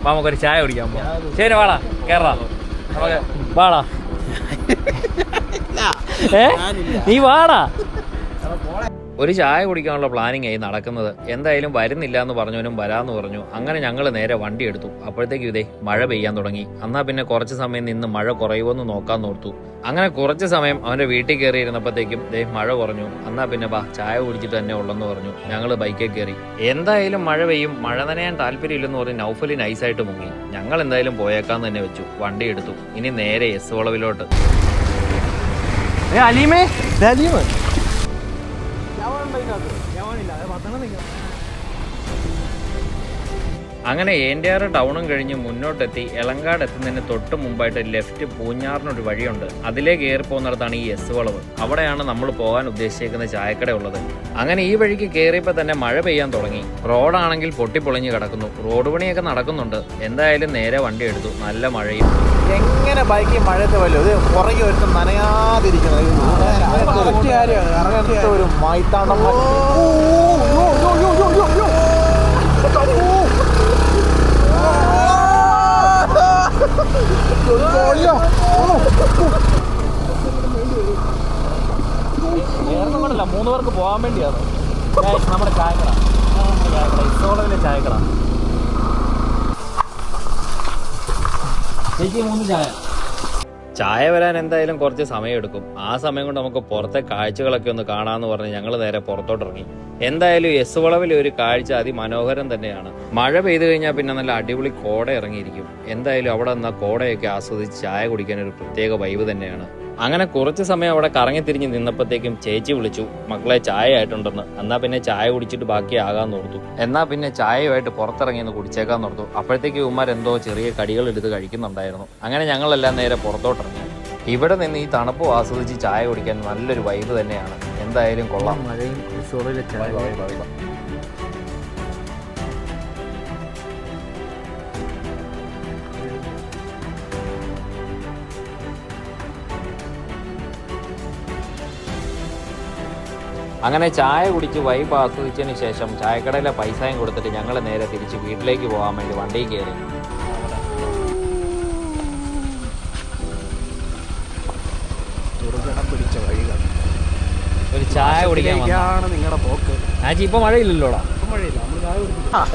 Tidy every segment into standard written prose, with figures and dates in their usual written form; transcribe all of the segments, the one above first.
നമുക്കൊരു ചായ കുടിക്കാൻ പോവാം. ശരി വാടാ കേറാ നമുക്ക് വാടാ. നീ വാടാ. ഒരു ചായ കുടിക്കാനുള്ള പ്ലാനിങ് ആയി നടക്കുന്നത്. എന്തായാലും വരുന്നില്ല എന്ന് പറഞ്ഞവനും വരാമെന്ന് പറഞ്ഞു. അങ്ങനെ ഞങ്ങൾ നേരെ വണ്ടി എടുത്തു. അപ്പോഴത്തേക്കും ഇതേ മഴ പെയ്യാൻ തുടങ്ങി. എന്നാൽ പിന്നെ കുറച്ച് സമയം നിന്ന് മഴ കുറയുമെന്ന് നോക്കാൻ ഓർത്തു. അങ്ങനെ കുറച്ച് സമയം അവന്റെ വീട്ടിൽ കയറി ഇരുന്നപ്പോഴത്തേക്കും ദേ മഴ കുറഞ്ഞു. എന്നാൽ പിന്നെ വാ ചായ കുടിച്ചിട്ട് തന്നെ ഉള്ളെന്ന് പറഞ്ഞു. ഞങ്ങൾ ബൈക്കിൽ കയറി. എന്തായാലും മഴ പെയ്യും, മഴ നനയാൻ താല്പര്യമില്ലെന്ന് പറഞ്ഞ് നൗഫലി നൈസായിട്ട് മുങ്ങി. ഞങ്ങൾ എന്തായാലും പോയേക്കാന്ന് തന്നെ വെച്ചു. വണ്ടി എടുത്തു. ഇനി നേരെ എസ് വളവിലോട്ട്. അങ്ങനെ ഏൻഡിയാർ ടൗണും കഴിഞ്ഞ് മുന്നോട്ടെത്തി എളങ്കാട് എത്തുന്നതിന് തൊട്ട് മുമ്പായിട്ട് ലെഫ്റ്റ് പൂഞ്ഞാറിനൊരു വഴിയുണ്ട്. അതിലേക്ക് കയറി പോകുന്നിടത്താണ് ഈ എസ് വളവ്. അവിടെയാണ് നമ്മൾ പോകാൻ ഉദ്ദേശിച്ചിരിക്കുന്ന ചായക്കട ഉള്ളത്. അങ്ങനെ ഈ വഴിക്ക് കയറിയപ്പോൾ തന്നെ മഴ പെയ്യാൻ തുടങ്ങി. റോഡാണെങ്കിൽ പൊട്ടിപ്പൊളിഞ്ഞ് കിടക്കുന്നു. റോഡ് പണിയൊക്കെ നടക്കുന്നുണ്ട്. എന്തായാലും നേരെ വണ്ടി എടുത്തു. നല്ല മഴയും. എങ്ങനെ ബൈക്കിൽ മഴയത്ത് വല്ലോ ഇത് പുറകെ ഒരുത്തം നനയാതിരിക്കുന്നത് ഒരു മൈത്താണ്ടം. വേറൊന്നും കൊണ്ടല്ല, 3 പേർക്ക് പോകാൻ വേണ്ടിയാണ് നമ്മുടെ ചായക്കട. ഇസോളവിലെ ചായക്കട. ചേച്ചി 3 ചായ. ചായ വരാൻ എന്തായാലും കുറച്ച് സമയം എടുക്കും. ആ സമയം കൊണ്ട് നമുക്ക് പുറത്തെ കാഴ്ചകളൊക്കെ ഒന്ന് കാണാമെന്ന് പറഞ്ഞ് ഞങ്ങൾ നേരെ പുറത്തോട്ടിറങ്ങി. എന്തായാലും എസ് വളവിലെ ഒരു കാഴ്ച അതിമനോഹരം തന്നെയാണ്. മഴ പെയ്തു കഴിഞ്ഞാൽ പിന്നെ നല്ല അടിപൊളി കോട ഇറങ്ങിയിരിക്കും. എന്തായാലും അവിടെ നിന്ന കോടയൊക്കെ ആസ്വദിച്ച് ചായ കുടിക്കാൻ ഒരു പ്രത്യേക വൈബ് തന്നെയാണ്. അങ്ങനെ കുറച്ച് സമയം അവിടെ കറങ്ങി തിരിഞ്ഞ് നിന്നപ്പോഴത്തേക്കും ചേച്ചി വിളിച്ചു, മക്കളെ ചായ ആയിട്ടുണ്ടെന്ന്. എന്നാൽ പിന്നെ ചായ കുടിച്ചിട്ട് ബാക്കിയാകാൻ ഓർത്തു. എന്നാൽ പിന്നെ ചായയുമായിട്ട് പുറത്തിറങ്ങിയെന്ന് കുടിച്ചേക്കാൻ ഓർത്തു. അപ്പോഴത്തേക്ക് ഉമ്മാരെന്തോ ചെറിയ കടികൾ എടുത്ത് കഴിക്കുന്നുണ്ടായിരുന്നു. അങ്ങനെ ഞങ്ങളെല്ലാം നേരെ പുറത്തോട്ടിറങ്ങി. ഇവിടെ നിന്ന് ഈ തണുപ്പ് ആസ്വദിച്ച് ചായ കുടിക്കാൻ നല്ലൊരു വൈബ് തന്നെയാണ്. എന്തായാലും കൊള്ളാം. മഴയും ചായ. അങ്ങനെ ചായ കുടിച്ച് വൈബ് ആസ്വദിച്ചതിന് ശേഷം ചായക്കടയിലെ പൈസയും കൊടുത്തിട്ട് ഞങ്ങൾ നേരെ തിരിച്ച് വീട്ടിലേക്ക് പോകാൻ വേണ്ടി വണ്ടിയിൽ കയറി. ഒരു ചായ കുടിക്കാൻ നിങ്ങളുടെ പോക്ക്. ആച്ചി ഇപ്പൊ മഴയില്ലല്ലോടാ.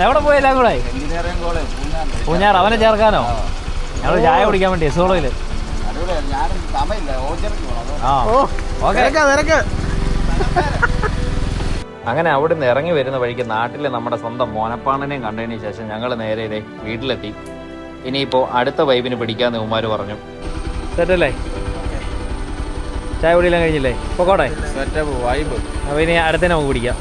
എവിടെ പോയെല്ലാം കൂടെ? പൂഞ്ഞാർ. അവനെ ചേർക്കാനോ? ഞങ്ങൾ ചായ കുടിക്കാൻ വേണ്ടി എസോളയില്. അങ്ങനെ അവിടെ നിന്ന് ഇറങ്ങി വരുന്ന വഴിക്ക് നാട്ടിലെ നമ്മുടെ സ്വന്തം മോനപ്പാണനെയും കണ്ടതിന് ശേഷം ഞങ്ങൾ നേരെ ഇതേ വീട്ടിലെത്തി. ഇനിയിപ്പോൾ അടുത്ത വൈബിന് പിടിക്കാന്ന് ഉമ്മാര് പറഞ്ഞു. സെറ്റല്ലേ? ചായ കുടിയെല്ലാം കഴിഞ്ഞില്ലേ? പൊക്കോട്ടെ. വൈബ്. അപ്പോൾ ഇനി അടുത്തന്നെ നമുക്ക് പിടിക്കാം.